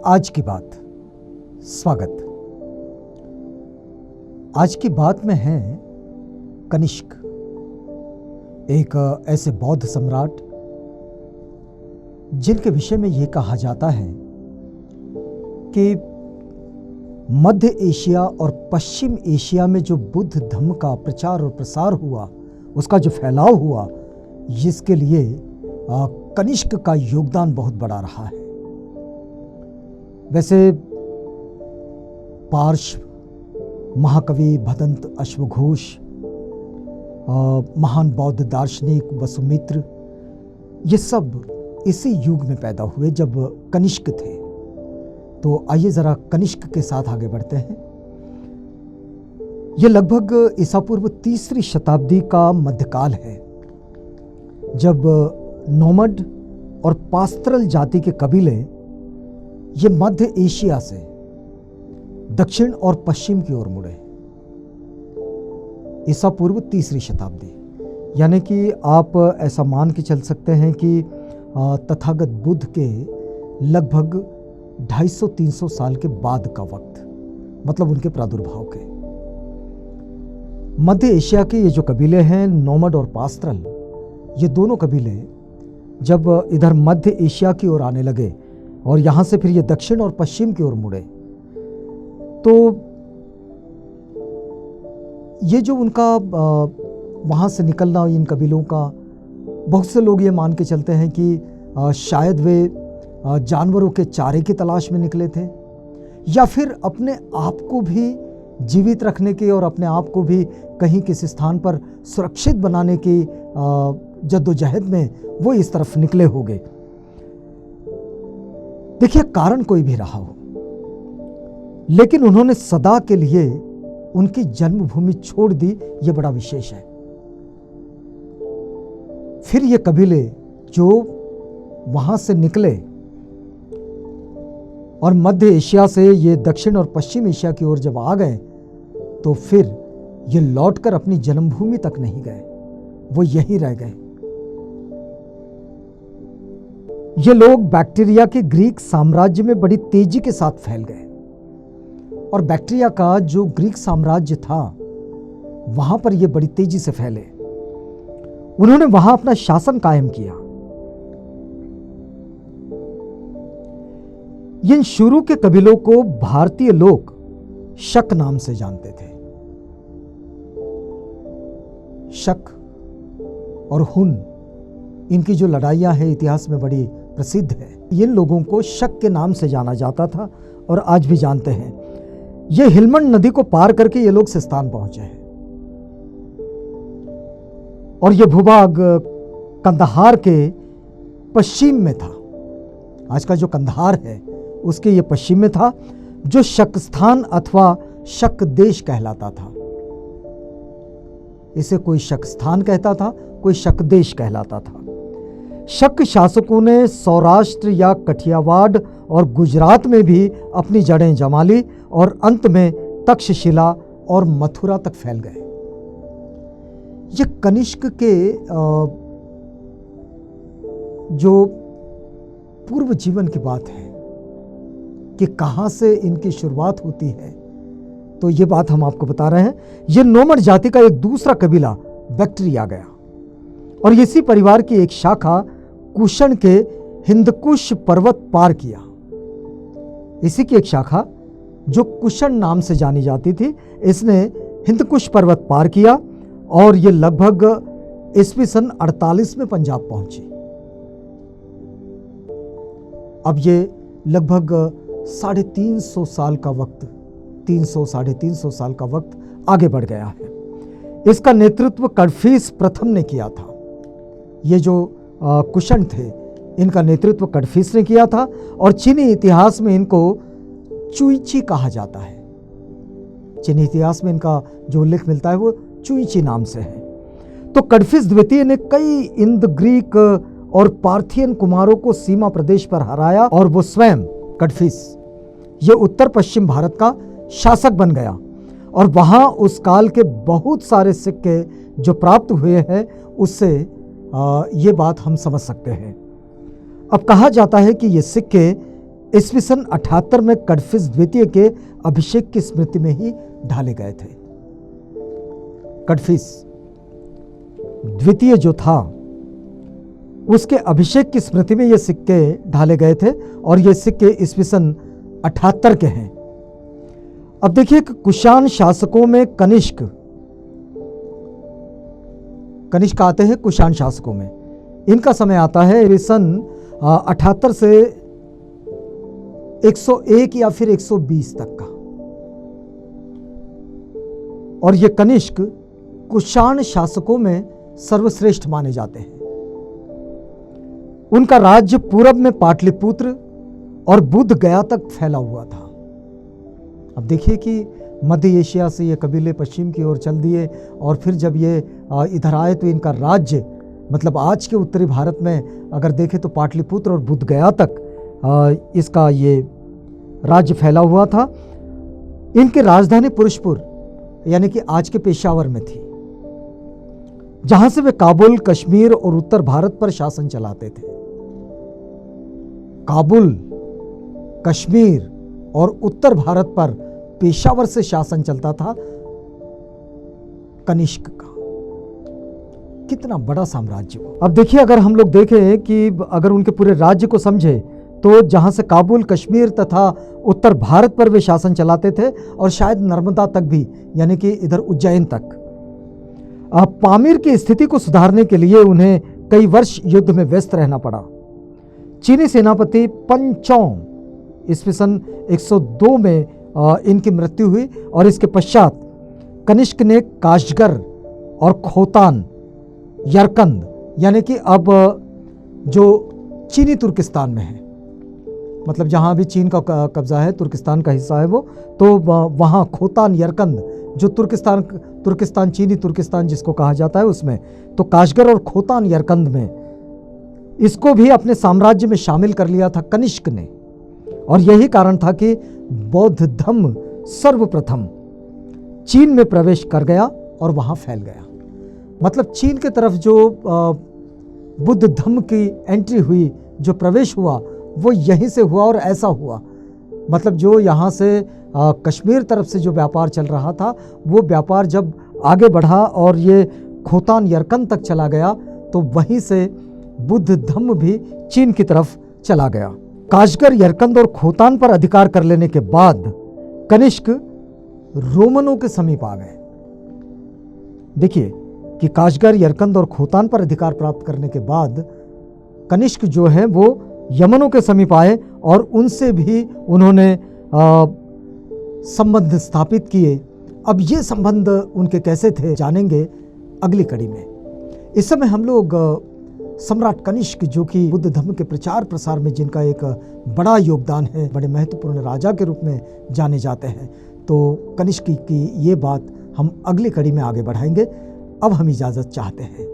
आज की बात। स्वागत। आज की बात में है कनिष्क, एक ऐसे बौद्ध सम्राट जिनके विषय में यह कहा जाता है कि मध्य एशिया और पश्चिम एशिया में जो बुद्ध धर्म का प्रचार और प्रसार हुआ, उसका जो फैलाव हुआ, जिसके लिए कनिष्क का योगदान बहुत बड़ा रहा है। वैसे पार्श्व महाकवि भदंत अश्वघोष, महान बौद्ध दार्शनिक वसुमित्र, ये सब इसी युग में पैदा हुए जब कनिष्क थे। तो आइए जरा कनिष्क के साथ आगे बढ़ते हैं। यह लगभग ईसा पूर्व 3री शताब्दी का मध्यकाल है, जब नोमड और पास्त्रल जाति के कबीले ये मध्य एशिया से दक्षिण और पश्चिम की ओर मुड़े। ईसा पूर्व 3री शताब्दी, यानी कि आप ऐसा मान के चल सकते हैं कि तथागत बुद्ध के लगभग 250-300 साल के बाद का वक्त, मतलब उनके प्रादुर्भाव के। मध्य एशिया के ये जो कबीले हैं, नोमड और पास्त्रल, ये दोनों कबीले जब इधर मध्य एशिया की ओर आने लगे और यहां से फिर ये दक्षिण और पश्चिम की ओर मुड़े, तो ये जो उनका वहां से निकलना, इन कबीलों का, बहुत से लोग ये मान के चलते हैं कि शायद वे जानवरों के चारे की तलाश में निकले थे, या फिर अपने आप को भी जीवित रखने के और अपने आप को भी कहीं किसी स्थान पर सुरक्षित बनाने की जद्दोजहद में वो इस तरफ निकले होंगे। देखिए, कारण कोई भी रहा हो, लेकिन उन्होंने सदा के लिए उनकी जन्मभूमि छोड़ दी, ये बड़ा विशेष है। फिर ये कबीले जो वहां से निकले और मध्य एशिया से ये दक्षिण और पश्चिम एशिया की ओर जब आ गए, तो फिर ये लौटकर अपनी जन्मभूमि तक नहीं गए, वो यहीं रह गए। ये लोग बैक्टीरिया के ग्रीक साम्राज्य में बड़ी तेजी के साथ फैल गए, और बैक्टीरिया का जो ग्रीक साम्राज्य था, वहां पर ये बड़ी तेजी से फैले। उन्होंने वहां अपना शासन कायम किया। इन शुरू के कबीलों को भारतीय लोग शक नाम से जानते थे। शक और हुन, इनकी जो लड़ाइयां हैं इतिहास में बड़ी प्रसिद्ध है। इन लोगों को शक के नाम से जाना जाता था और आज भी जानते हैं। ये हिलमंड नदी को पार करके ये लोग सिस्तान पहुंचे हैं, और ये भूभाग कंदहार के पश्चिम में था। आज का जो कंदहार है उसके ये पश्चिम में था, जो शकस्थान अथवा शक देश कहलाता था। इसे कोई शकस्थान कहता था, कोई शक देश कहलाता था। शक शासकों ने सौराष्ट्र या कठियावाड़ और गुजरात में भी अपनी जड़ें जमा ली और अंत में तक्षशिला और मथुरा तक फैल गए। ये कनिष्क के जो पूर्व जीवन की बात है कि कहां से इनकी शुरुआत होती है, तो ये बात हम आपको बता रहे हैं। ये नोमड जाति का एक दूसरा कबीला बैक्ट्रिया आ गया, और इसी परिवार की एक शाखा कुषण के हिंदकुश पर्वत पार किया। इसी की एक शाखा जो कुषण नाम से जानी जाती थी, इसने हिंदकुश पर्वत पार किया, और ये लगभग ईस्वी सन 48 में पंजाब पहुंची। अब ये लगभग 350 साल का वक्त, 300-350 साल का वक्त आगे बढ़ गया है। इसका नेतृत्व कडफिस प्रथम ने किया था। ये जो कुषण थे, इनका नेतृत्व कडफिस ने किया था, और चीनी इतिहास में इनको चुईची कहा जाता है। चीनी इतिहास में इनका जो उल्लेख मिलता है वो चुईची नाम से है। तो कडफिस द्वितीय ने कई इंद, ग्रीक और पार्थियन कुमारों को सीमा प्रदेश पर हराया, और वो स्वयं कडफिस ये उत्तर पश्चिम भारत का शासक बन गया। और वहाँ उस काल के बहुत सारे सिक्के जो प्राप्त हुए हैं, उससे ये बात हम समझ सकते हैं। अब कहा जाता है कि ये सिक्के ईस्वी सन 78 में कडफिस द्वितीय के अभिषेक की स्मृति में ही ढाले गए थे। कडफिस द्वितीय जो था उसके अभिषेक की स्मृति में ये सिक्के ढाले गए थे और ये सिक्के ईस्वी सन 78 के हैं। अब देखिए कि कुषाण शासकों में कनिष्क आते हैं। कुषाण शासकों में इनका समय आता है सन 78 से 101 या फिर 120 तक का, और ये कनिष्क कुषाण शासकों में सर्वश्रेष्ठ माने जाते हैं। उनका राज्य पूरब में पाटलिपुत्र और बुद्ध गया तक फैला हुआ था। अब देखिए कि मध्य एशिया से ये कबीले पश्चिम की ओर चल दिए और फिर जब ये इधर आए तो इनका राज्य, मतलब आज के उत्तरी भारत में अगर देखें तो पाटलिपुत्र और बुद्ध गया तक इसका ये राज्य फैला हुआ था। इनकी राजधानी पुरुषपुर यानी कि आज के पेशावर में थी, जहां से वे काबुल, कश्मीर और उत्तर भारत पर शासन चलाते थे। काबुल, कश्मीर और उत्तर भारत पर पेशावर से शासन चलता था कनिष्क का। कितना बड़ा साम्राज्य। अब देखिए, अगर हम लोग देखें कि अगर उनके पूरे राज्य को समझे तो जहां से काबुल, कश्मीर तथा उत्तर भारत पर वे शासन चलाते थे और शायद नर्मदा तक भी, यानी कि इधर उज्जैन तक। पामीर की स्थिति को सुधारने के लिए उन्हें कई वर्ष युद्ध में व्यस्त रहना पड़ा। चीनी सेनापति पंचोंग ईस्वी सन 102 में इनकी मृत्यु हुई और इसके पश्चात कनिष्क ने काशगर और खोतान, यरकंद यानी कि अब जो चीनी तुर्किस्तान में है, मतलब जहां अभी चीन का कब्जा है, तुर्किस्तान का हिस्सा है वो, तो वहां खोतान, यरकंद जो तुर्किस्तान चीनी तुर्किस्तान जिसको कहा जाता है उसमें, तो काशगर और खोतान यरकंद में इसको भी अपने साम्राज्य में शामिल कर लिया था कनिष्क ने। और यही कारण था कि बौद्ध धर्म सर्वप्रथम चीन में प्रवेश कर गया और वहां फैल गया। मतलब चीन के तरफ जो बुद्ध धर्म की एंट्री हुई, जो प्रवेश हुआ, वो यहीं से हुआ और ऐसा हुआ। मतलब जो यहाँ से कश्मीर तरफ से जो व्यापार चल रहा था, वो व्यापार जब आगे बढ़ा और ये खोतान यरकंद तक चला गया, तो वहीं से बुद्ध धर्म भी चीन की तरफ चला गया। काशगर, यरकंद और खोतान पर अधिकार कर लेने के बाद कनिष्क रोमनों के समीप आ गए। देखिए कि काशगर, यरकंद और खोतान पर अधिकार प्राप्त करने के बाद कनिष्क जो है वो यमनों के समीप आए और उनसे भी उन्होंने संबंध स्थापित किए। अब ये संबंध उनके कैसे थे जानेंगे अगली कड़ी में। इस समय हम लोग सम्राट कनिष्क, जो कि बुद्ध धर्म के प्रचार प्रसार में जिनका एक बड़ा योगदान है, बड़े महत्वपूर्ण राजा के रूप में जाने जाते हैं, तो कनिष्क की ये बात हम अगली कड़ी में आगे बढ़ाएंगे। अब हम इजाज़त चाहते हैं।